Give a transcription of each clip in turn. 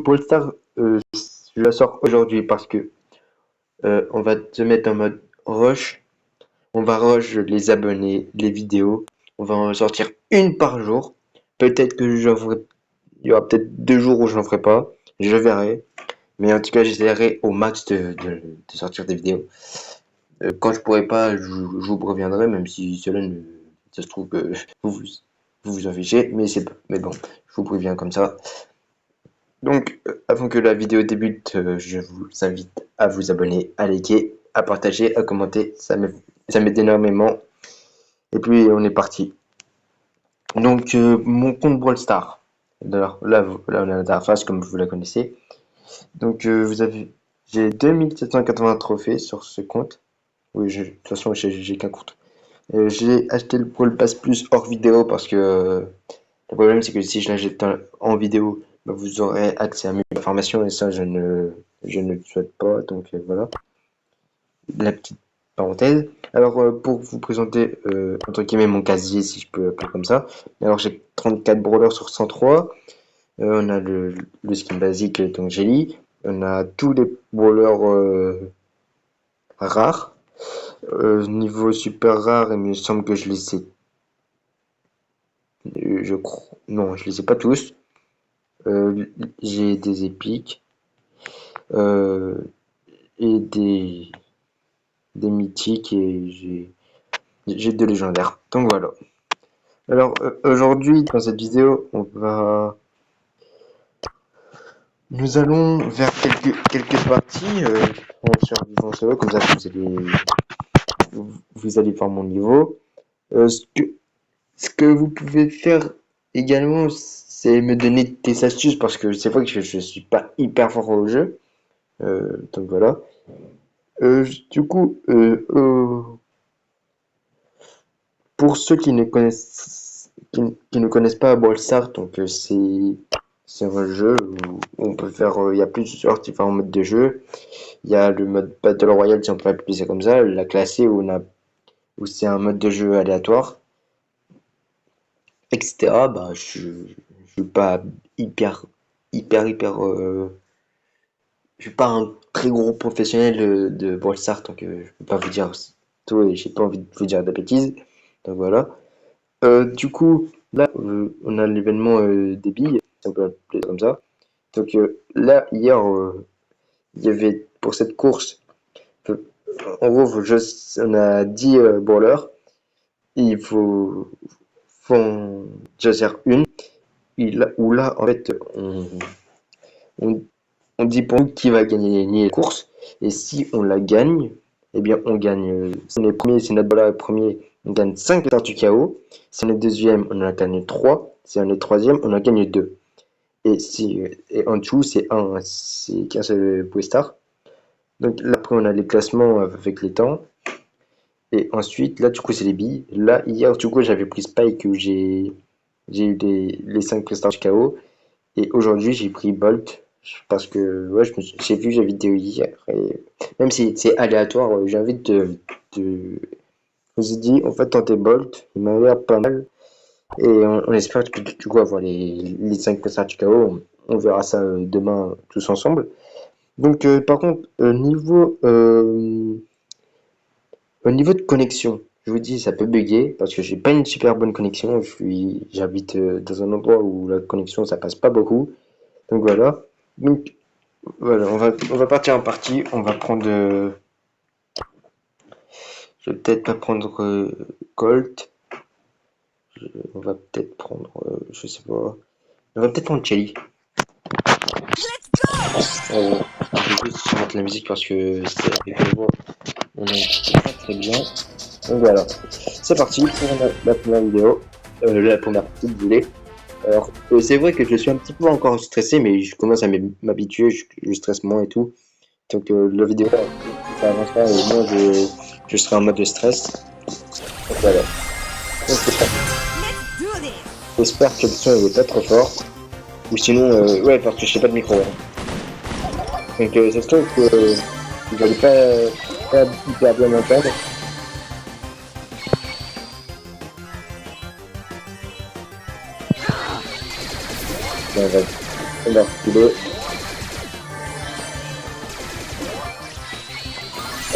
Brawl Stars, je la sors aujourd'hui parce que on va se mettre en mode rush. On va rush les abonnés, les vidéos. On va en sortir une par jour. Peut-être que j'en ferai. Il y aura peut-être 2 jours où je n'en ferai pas. Je verrai. Mais en tout cas, j'essaierai au max de sortir des vidéos. Quand je pourrai pas, je vous préviendrai, même si cela ne. Ça se trouve que vous vous en fichez. Mais bon, je vous préviens comme ça. Donc, avant que la vidéo débute, je vous invite à vous abonner, à liker, à partager, à commenter. Ça m'aide énormément. Et puis, on est parti. Donc, mon compte Brawl Stars. Alors, là, on a l'interface comme vous la connaissez. Donc, j'ai 2780 trophées sur ce compte. Oui, de toute façon, j'ai qu'un compte. J'ai acheté le Brawl Pass Plus hors vidéo parce que le problème, c'est que si je l'achète en vidéo, bah, vous aurez accès à mes informations et ça, je ne le souhaite pas. Donc, voilà. La petite parenthèse. Alors, pour vous présenter, entre guillemets, mon casier, si je peux appeler comme ça. Alors, j'ai 34 brawlers sur 103. On a le skin basique, donc Jelly. On a tous les brawlers rares. Niveau super rare, il me semble que je les ai. Je crois. Non, je les ai pas tous. J'ai des épiques. Et des mythiques et j'ai 2 légendaires. Donc voilà. Alors aujourd'hui dans cette vidéo nous allons vers quelques parties en survivant solo, comme ça vous allez voir mon niveau. Ce que vous pouvez faire également, c'est me donner des astuces parce que c'est vrai que je suis pas hyper fort au jeu. Donc voilà. Du coup, pour ceux qui ne connaissent pas Brawl Stars, donc c'est un jeu où on peut faire, il y a plusieurs différents modes de jeu. Il y a le mode Battle Royale, si on peut appeler ça comme ça, la classée où c'est un mode de jeu aléatoire, etc. Bah, je suis pas hyper, je suis pas un très gros professionnel de Brawl Stars, donc je peux pas vous dire tout et j'ai pas envie de vous dire de bêtises. Donc voilà. Du coup, là, on a l'événement des billes, si on peut l'appeler comme ça. Donc là, hier, il y avait pour cette course, en gros, on a 10 brawlers. Il faut en choisir une. Où là, en fait, on, on dit pour nous qui va gagner la course. Et si on la gagne, eh bien, on gagne. Si on est premier, si notre brawler est premier, on gagne 5 stars du chaos. Si on est deuxième, on en gagne 3. Si on est troisième, on en gagne 2. Et en dessous, c'est qu'un seul star. Donc là, après, on a les classements avec les temps. Et ensuite, là, du coup, c'est les billes. Là, hier, du coup, j'avais pris Spike où j'ai eu les 5 stars du chaos. Et aujourd'hui, j'ai pris Bolt. Parce que ouais, j'ai vu la vidéo hier. Et même si c'est aléatoire, j'ai envie je me suis dit, en fait, tenter Bolt. Il m'a l'air pas mal. Et on espère que du coup avoir les 5 stars du chaos. On verra ça demain tous ensemble. Donc, par contre, au niveau de connexion, je vous dis, ça peut bugger parce que j'ai pas une super bonne connexion. J'habite dans un endroit où la connexion ça passe pas beaucoup. Donc voilà. Donc voilà, on va partir en partie. On va prendre. Je vais peut-être pas prendre Colt. On va peut-être prendre. Je sais pas. On va peut-être prendre Shelly. Je vais juste mettre la musique parce que on est pas très bien. Donc voilà, c'est parti pour la première vidéo, la première partie de voulez. Alors, c'est vrai que je suis un petit peu encore stressé, mais je commence à m'habituer, je stresse moins et tout. Donc la vidéo, ça avancera et moi je serai en mode de stress. Donc voilà. Donc, j'espère que le son n'est pas trop fort. Ou sinon, ouais, parce que je sais pas de micro. Hein. Donc ça se trouve que vous n'allez pas hyper bien m'entendre. On va reculer.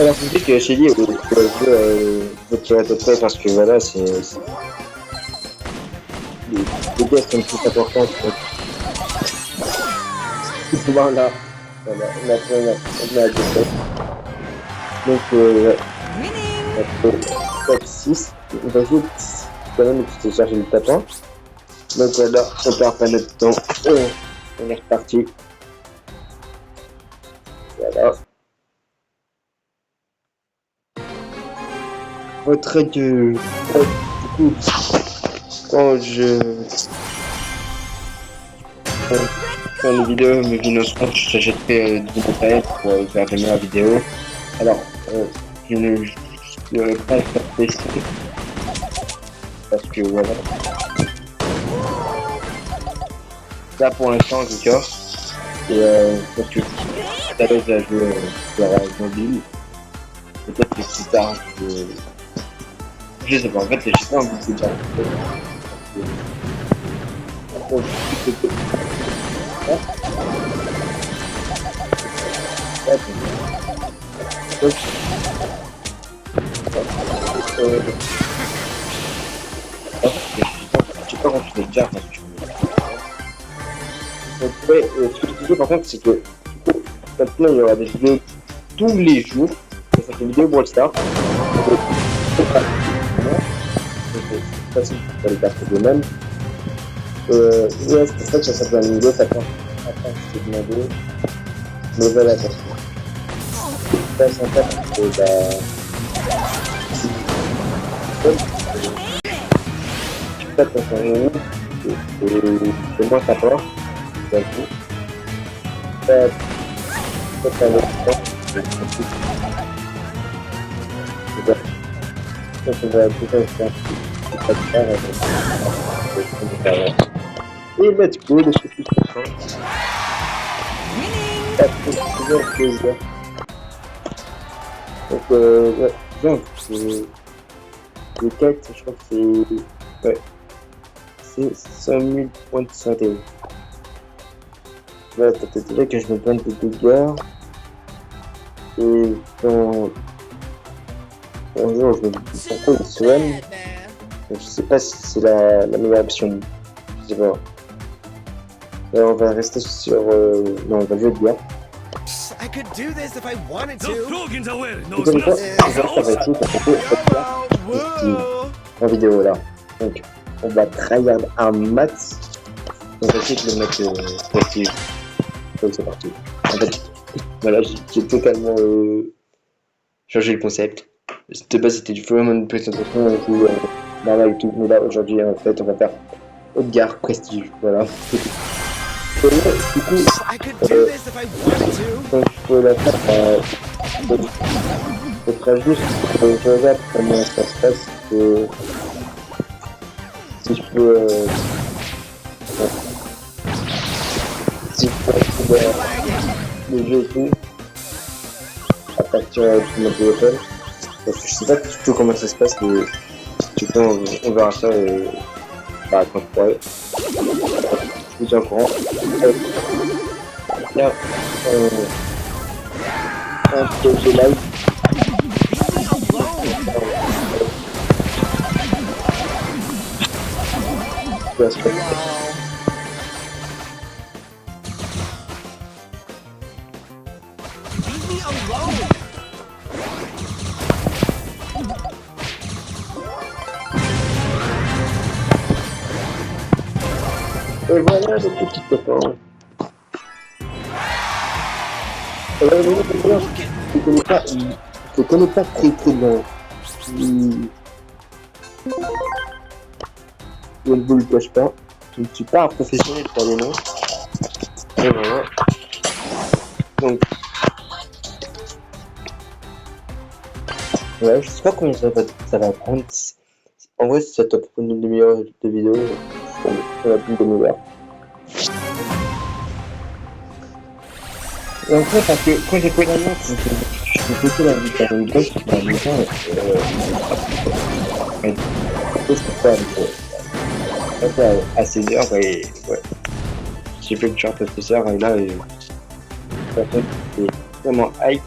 Alors, je dis que chez lui, faut tirer à peu près parce que voilà, les gars sont plus importants. Voilà, voilà, on a deux. Donc, ouais, top 6. On va juste quand même te charger le tapin. Donc voilà, on perd pas notre temps. On est reparti. Voilà. Retrait du coup, quand quand les vidéos me viennent au sport, je jetterai du matériel pour faire de meilleures vidéos. Alors, je ne vais pas faire tester parce que voilà. Là pour l'instant, je casse. Et parce que tout à l'heure, j'ai joué sur mobile. Peut-être que plus tard, je sais pas. En fait, j'ai pas envie de dire. Je sais pas quand tu veux dire parce que donc, ouais, ce que je disais par contre, c'est que maintenant il y aura des vidéos tous les jours. Ça fait une vidéo Brawl Stars. C'est facile pour les personnes de même. Ouais, c'est pour ça que ça s'appelle une vidéo. Attends, je t'ai demandé. Mais voilà, ça c'est sympa parce que bah. Quand on réunit, c'est moins sympa. J'avoue. Ça le temps. Ça va déjà faire et let's go, les petits cochons. Ça fait toujours plaisir. Donc, ouais, donc, le 4, je crois que c'est. Ouais, c'est 100 000 points de santé. Là, peut-être déjà que je me donne des dégâts. Et dans. Un jour, je me dis pourquoi il soigne. Je sais pas si c'est la meilleure option. Je sais pas. Là, on va rester sur. Non, on va jouer bien. I could do this if I wanted to. Et comme ça, ça va être en vidéo là. Donc, on va tryhard un max. On va essayer de le mettre possible. Donc, c'est parti. En fait, voilà, j'ai totalement changé le concept. De base, c'était vraiment une présentation où normal et tout. Mais là, aujourd'hui, en fait, on va faire Haute-Gare Prestige. Voilà. Du coup, donc, je peux la faire. Ce sera juste je regarde comment ça se passe. Si je peux. Si je peux trouver le jeu et tout. À partir de mon téléphone. Parce que je sais pas du tout comment ça se passe. Mais du coup, on verra ça bah, quand je pourrai. Je vous tiens au courant. Là, un peu de live. Et voilà le petit copain. Je connais pas très très bien. Je ne vous le cache pas. Je ne suis pas un professionnel pour les noms. Et voilà. Donc. Ouais, je sais pas combien ça va prendre. En vrai, si ça te prend une demi-heure de vidéo, ça va plus de demi-heure. Et en fait, parce que quand j'ai fait l'annonce, j'ai fait la vie par une gauche, par une temps, à 16h, et ouais. J'ai fait le chart à 16h, et là, c'est vraiment hype.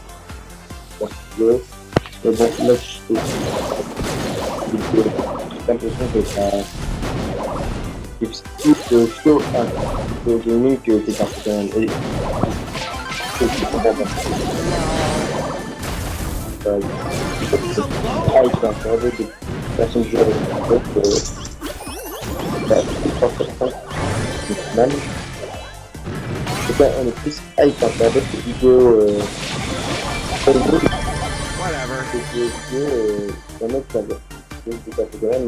particulier. Mais bon, là, j'ai l'impression que ça... C'est plus chaud un gaming que t'es parti quand même. Et c'est vraiment bon. Avec un cerveau de personnes qui jouent avec un pote, bah, c'est pas forcément mal. En tout cas, on est plus avec un cerveau de vidéos Hollywood. C'est un mec qui a fait quand même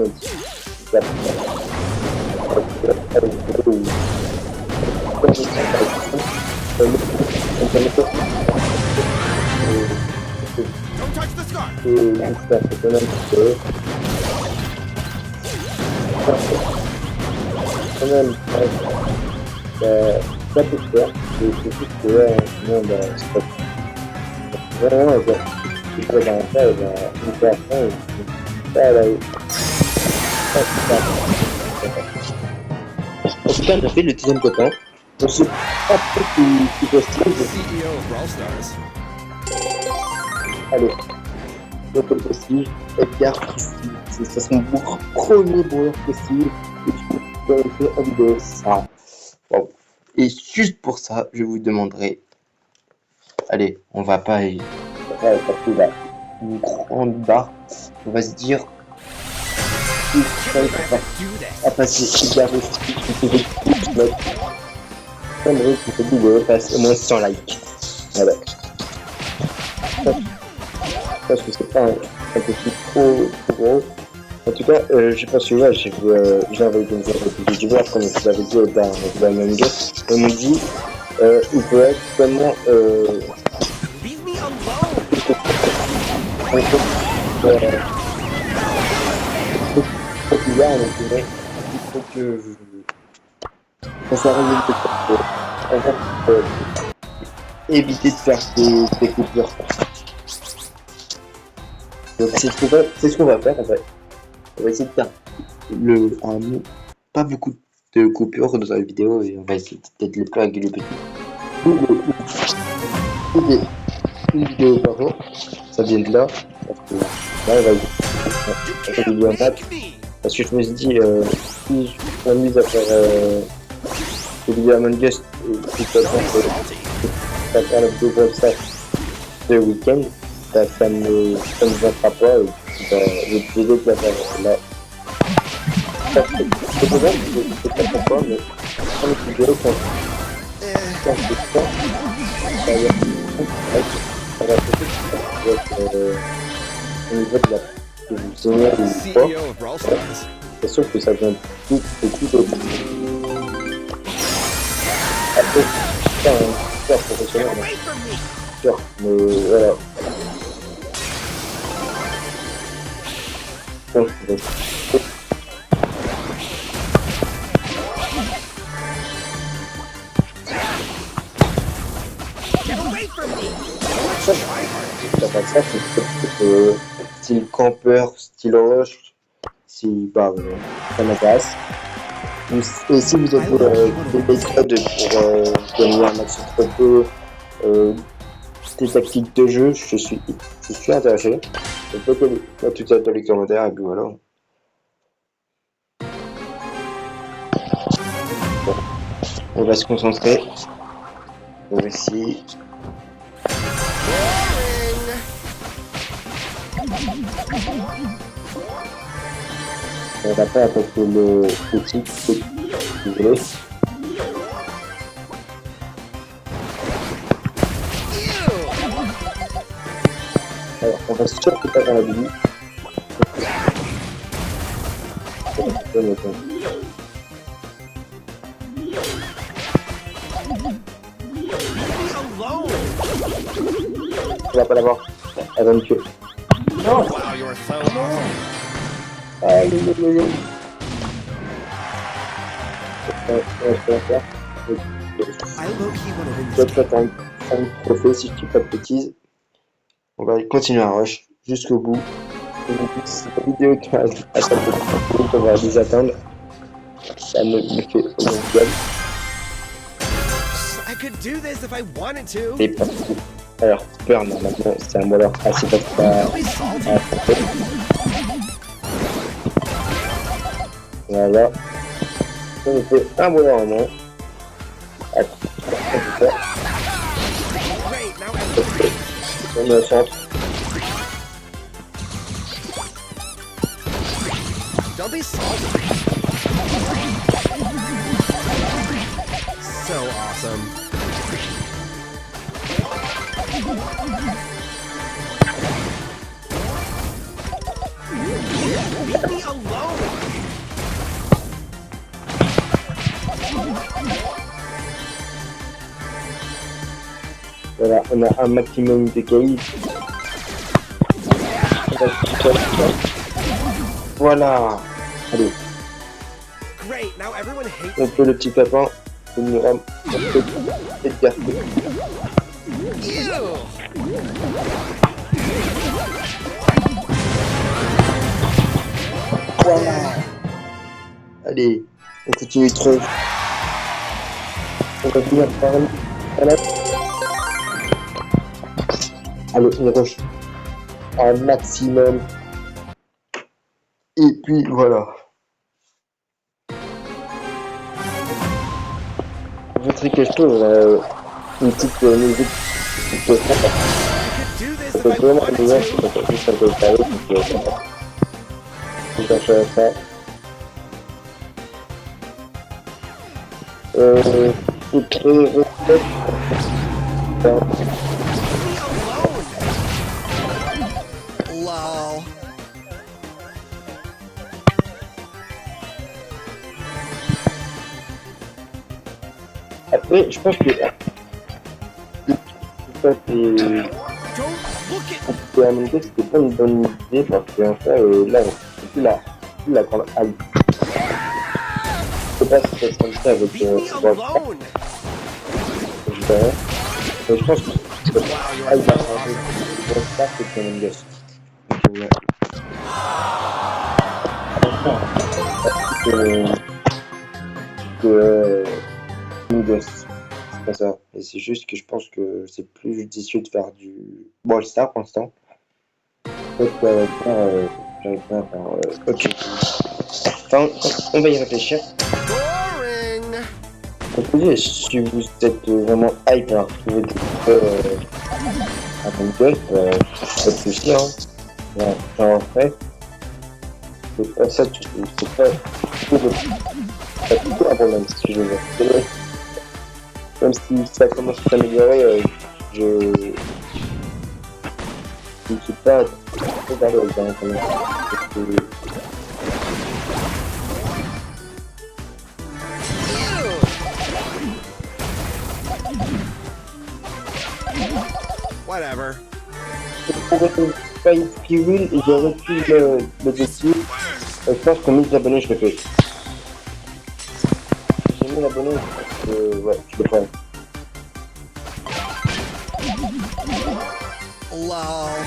Don't touch the scar. Quand même, ça peut se faire. C'est juste que là, sinon, c'est pas vraiment, il faut dans ça, une personne, ça, là, en tout cas, on a fait le deuxième copain. On sait pas trop qui possible. CEO of Brawl Stars. Allez, donc le prestige, Edgar Christie. C'est son premier brawler prestige. Et je peux faire en vidéo ça. Bon. Et juste pour ça, je vous demanderai. Allez, on va pas y. Ouais, parce que là, une grande barre. On va se dire. À passer Edgar Christie, qui fait des coups. J'aimerais que cette vidéo fasse au moins 100 likes. Voilà. Parce que c'est pas un peu trop gros. En tout cas, je sais pas si là, j'ai envoyé des youtubeurs, comme je vous avais dit dans Among Us. Ils m'ont dit, il peut être vraiment Leave me alone. populaire, on dirait. Il faut que ça arrive en fait, éviter de faire des coupures. Donc c'est ce qu'on va faire en fait. On va essayer de faire pas beaucoup de coupures dans la vidéo et on va essayer peut-être les plus réguliers une vidéo par jour. Ça vient de là. Parce que là, on va vidéo en maths. Parce que je me suis dit, si je m'amuse à faire des vidéos à Among Us, et de toute façon, je vais faire la vidéo comme ça ce week-end. Ça ne vantera pas et je vais te dire que la là. C'est pas grave, je sais pas pourquoi, mais quand les vidéos, quand je fais ça, ça va être au niveau de la signal ou pas. CEO of Brawl Stars. C'est sûr que ça vient beaucoup de. Après, c'est un sport professionnel, Away from me. sûr, mais voilà. Donc, Get away from me. ça va ça, c'est style campeur, style rush, si bah, ça m'intéresse. Et si vous avez des méthodes pour gagner un match trop peu, des tactiques de jeu, je suis intéressé. Peut-être tout ça dans les commentaires et puis voilà. Bon. On va se concentrer. On va essayer. On va pas attaquer le petit, si vous voulez. Alors, on va surtout pas dans la vie. Alone. On va pas l'avoir. Elle va me tuer. Non! Wow, you're so awesome. Aïe, aïe, aïe, aïe. Je vais faire. I low-key want to win Je this vais game. faire un trophée si je dis pas de bêtises. On va continuer à rush jusqu'au bout. C'est une vidéo qui a à chaque fois qu'on va les atteindre. Ça me fait au I could do this if I wanted to. Et parti. Alors, Cooper, normalement, c'est un voleur assez facile Don't be salty. à attraper. Voilà. On fait un voleur en moins. Great, now everyone. On est au centre. Don't be salty. So awesome. Leave me alone. Voilà, on a un maximum de cailloux. Voilà. Allez, Great, now everyone hates on fait le petit tapin. On ira Edgar. you. Voilà. Allez, on continue trop. On va finir par là. Allez, on rush un maximum. Et puis voilà. Je voudrais que je trouve une petite musique qui peut faire. Do this C'est if I vraiment wanted bien, to. c'est juste un peu carré, je cherche ça. C'est très reflet. Leave me alone. Lol. Après, je pense que ça c'est Don't look at à mon avis, c'était pas une bonne idée parce qu'en fait, là, c'est plus la grande halle. Je sais pas si ça se fait avec leave me ce boîte, alone. je dirais. Mais je pense que c'est Wow, you pas are une so bonne awesome. idée. Je pense pas que c'est une gosse. Donc, ouais. Une gosse. C'est pas ça. Et c'est juste que je pense que c'est plus judicieux de faire du Brawl Stars pour l'instant. Peut-être j'arrive pas à faire autre chose. Enfin, on va y réfléchir. Boring. Donc, vous dites, si vous êtes vraiment hype à retrouver des à ton golf, pas de soucis, hein. Ouais, j'en ferai. C'est pas ça, c'est pas du tout un problème, si je veux dire. Même si ça commence à s'améliorer, je ne suis pas trop à l'aise, hein, quand même. Parce que Whatever. pour Fight Spirit, j'aurais pu le décider. Je pense que 1000 abonnés, je le fais. Si j'ai 1000 abonnés, ouais, je le ferai. Lol.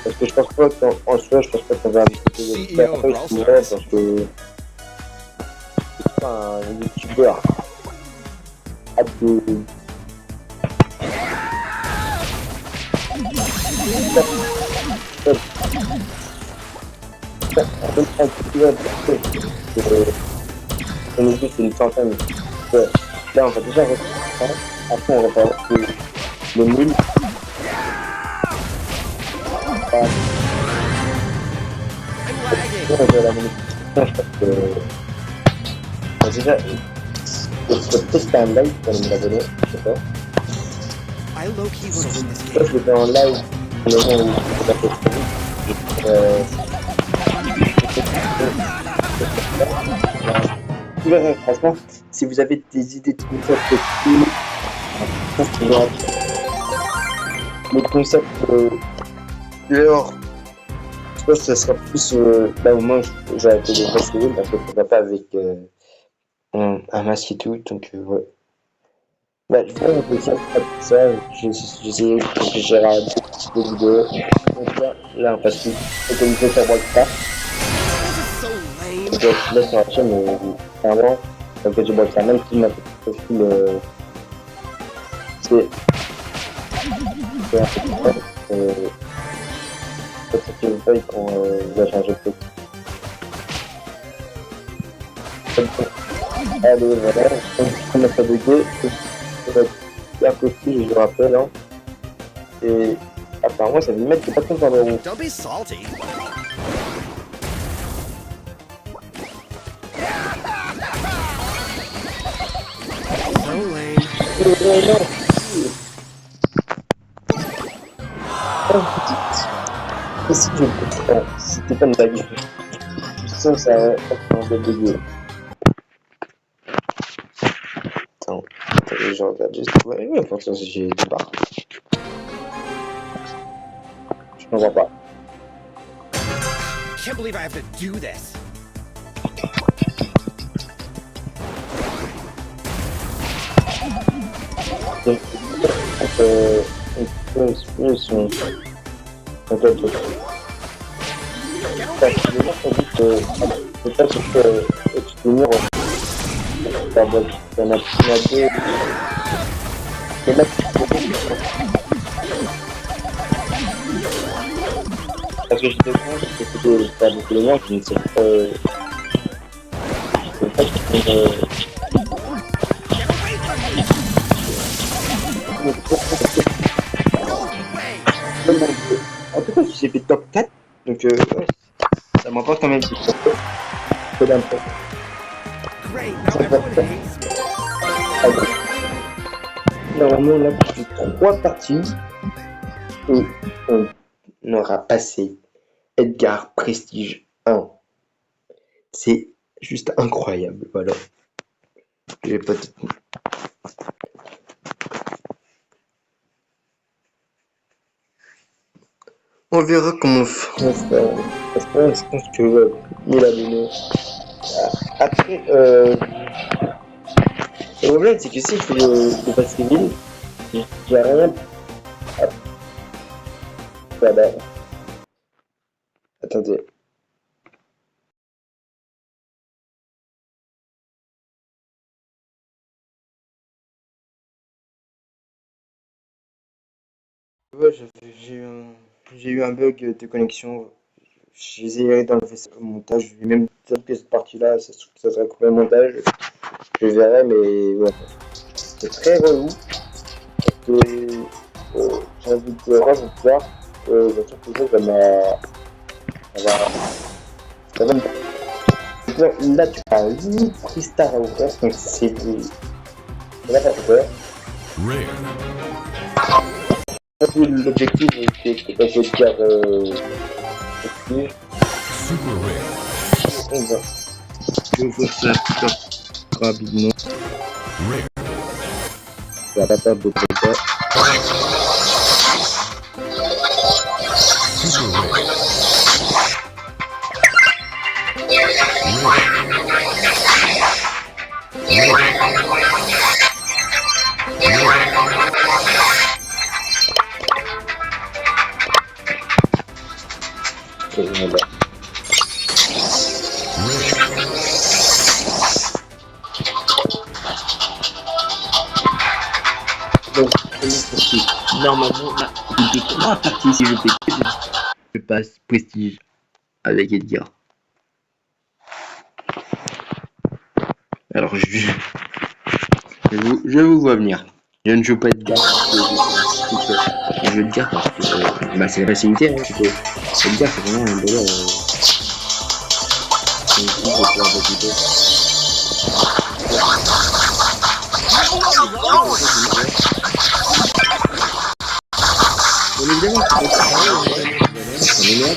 Parce que je pense pas qu'en soi, je pense pas qu'on va inviter CEO of Brawl Stars. parce que c'est pas un youtubeur on est juste une centaine. Ouais. Là, on va déjà refaire ça. Après, on va faire le 1000. I'm lagging. On va la monétisation, je pense que... Déjà, c'est peut-être un live pour les abonnés, je sais pas. I low-key want to win this Là, game. je le fais en live, au moment où je fais franchement, si vous avez des idées de concepts les concepts dehors, je pense que ça sera plus là au moins j'ai été des vrais civils parce que ça va pas avec un masque et tout, donc ouais. Bah, je vais réfléchir à tout ça, j'essaie de réfléchir à des vidéos. Donc là, on passe tout autorisé sur Brawl Stars. This is so lame. Donc là, sur la chaîne, clairement, donc je Brawl Stars, même si ma profil, c'est fait un peu de temps. Ça fait une feuille quand il va changer de truc. Allez, voilà, on commence à bugger. Ça va être super petit, je vous rappelle. Hein. Et apparemment, ça veut mettre que pas comme dans le roue. Don't be salty. So lame. Et si je comprends, c'était pas une blague. Je sens que ça va être un peu dégueu. Attends, je regarde juste. Ouais, ouais, fonction si j'ai des barres. Je n'en vois pas. Can't believe I have to do this. Donc, on son. On peut être. Personnellement, on dit que c'est pas sur que exprimer. Il y en a deux. Il y en a parce que j'étais con, j'étais pas beaucoup de monde, je ne sais pas. Je sais pas si en tout cas, j'ai fait top 4, donc ouais, ça m'emporte quand même plus. C'est d'un peu. Great, now everyone hates me. Normalement, là, j'ai 3 parties et on aura passé Edgar Prestige 1. C'est juste incroyable, voilà. J'ai pas tout... On verra comment on fera. Parce que je pense que 1000 abonnés. Après, le problème c'est que si je fais le pass civil, j'ai rien. Voilà. Attendez. Ouais, j'ai eu un bug de connexion. J'ai essayé d'enlever ça au montage. Même peut-être que cette partie-là, ça sera coupé au montage. Je verrai, mais ouais. C'est très relou. Parce que j'ai envie de rajouter bien sûr que ça va me... Là, tu as 8 freestars à ouvrir, donc c'est n'importe quoi. L'objectif, c'est de passer de faire Super rare. on va. Je vais faire ça super rapidement. Rare. On va pas perdre de temps. Super rare. Ok, voilà. Donc, normalement, là, il fait 3 parties si je fais que des... Je passe Prestige avec Edgar. Alors, je vous vois venir. Je ne joue pas Edgar. Je veux le dire parce que c'est la facilité. Hein, Edgar, c'est vraiment un boleur. C'est une de pouvoir débuter. Bien évidemment, c'est pas ça m'énerve.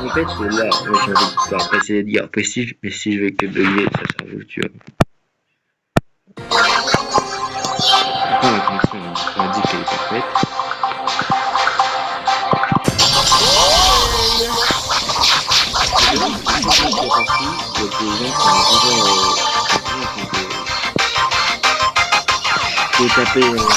En fait, là, j'ai envie de faire passer Edgar Prestige, mais si je vais que bugger, ça sera vous, tu vois. Pourquoi la connexion, on a dit qu'elle est parfaite. Faut taper les blocs.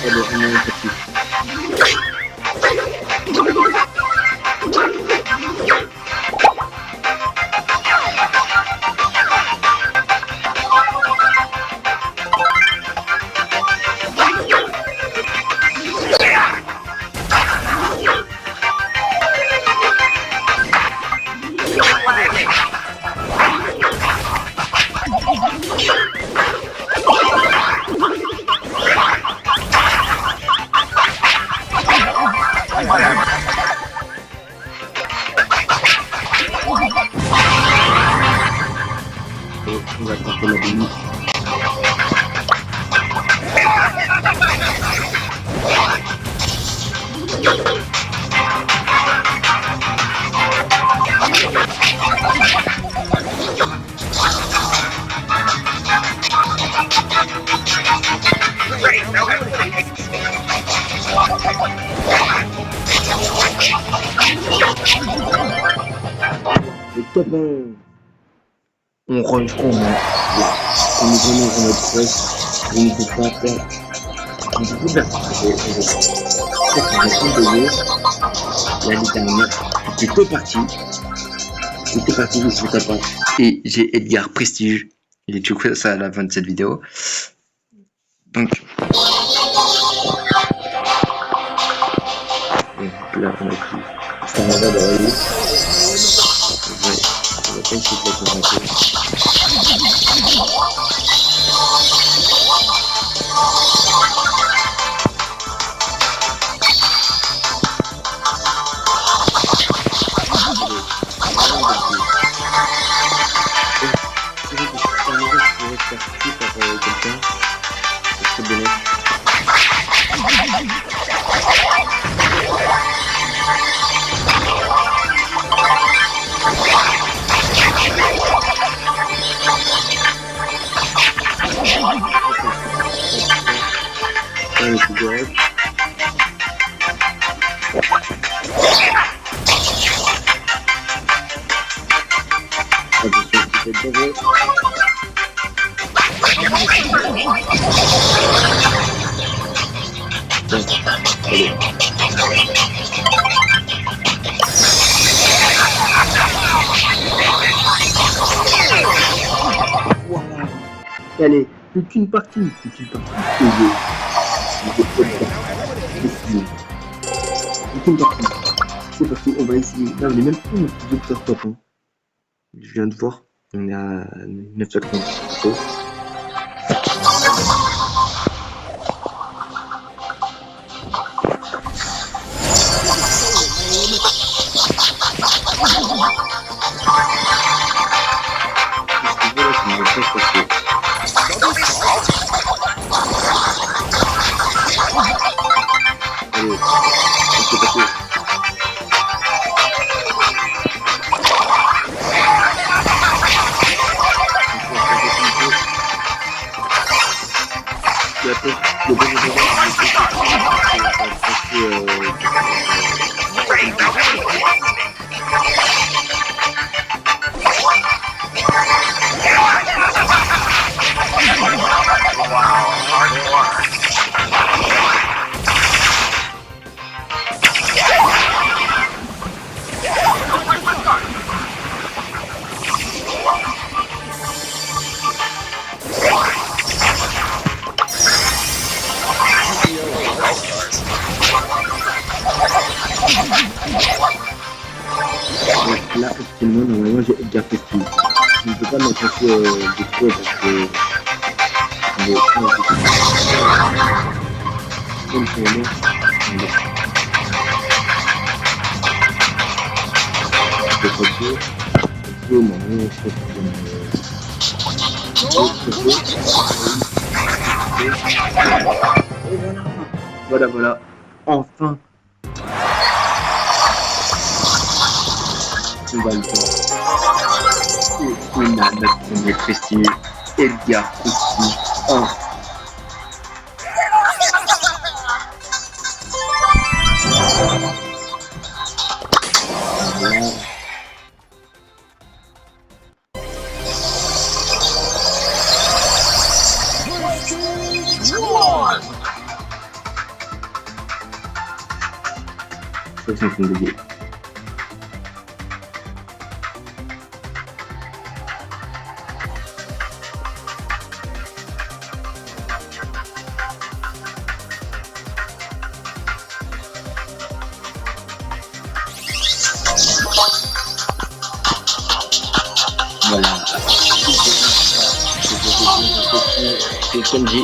Elle est vraiment effective. Et on va tenter la limite. Les copains, on range qu'on a. On est vraiment dans notre stress. On ne peut pas faire. On peut pas faire. L'année dernière, j'étais parti. J'étais parti, je suis papa. Et j'ai Edgar Prestige. Il est toujours fait ça à la fin de cette vidéo. Donc. Là, on a pris. Ça va dans la liste. Ouais, on va pas essayer de la convaincre. Allez, plus qu'une partie. Plus qu'une partie. C'est parti, on va essayer. Là, on est même plus notre docteur top. Hein. Je viens de voir, on est à 950. Là, actuellement, normalement, j'ai Edgar Prestige. Je ne peux pas m'attaquer de trop parce que... Mais quand voilà, enfin. On va le faire. Et on a notre premier Prestige, Edgar Prestige. Oh. prochaine vidéo. Voilà. C'est Kenji.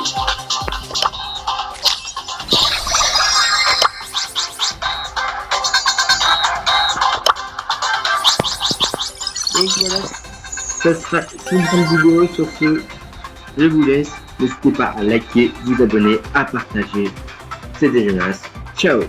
Donc voilà, ça sera une grande vidéo. Sur ce, je vous laisse. N'hésitez pas à liker, vous abonner, à partager. C'était Jonas. Ciao.